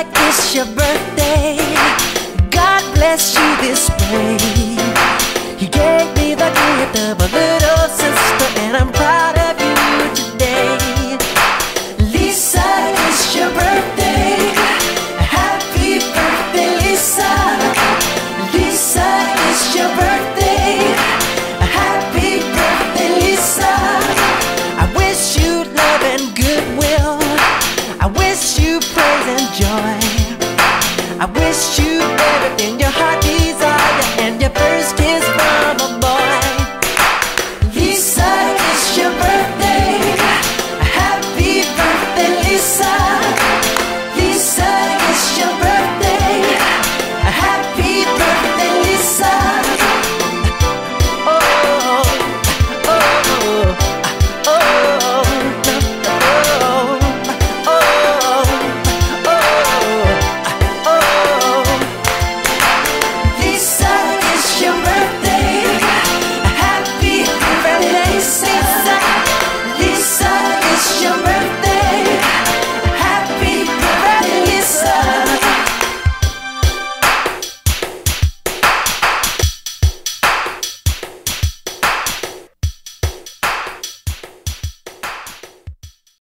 like it's your birthday. God bless you this way. You gave me the gift of a little sister, and I'm proud of you today. Lisa, it's your birthday. Happy birthday, Lisa. Lisa, it's your birthday. Happy birthday, Lisa. I wish you love and goodwill. I wish you praise and joy. I wish you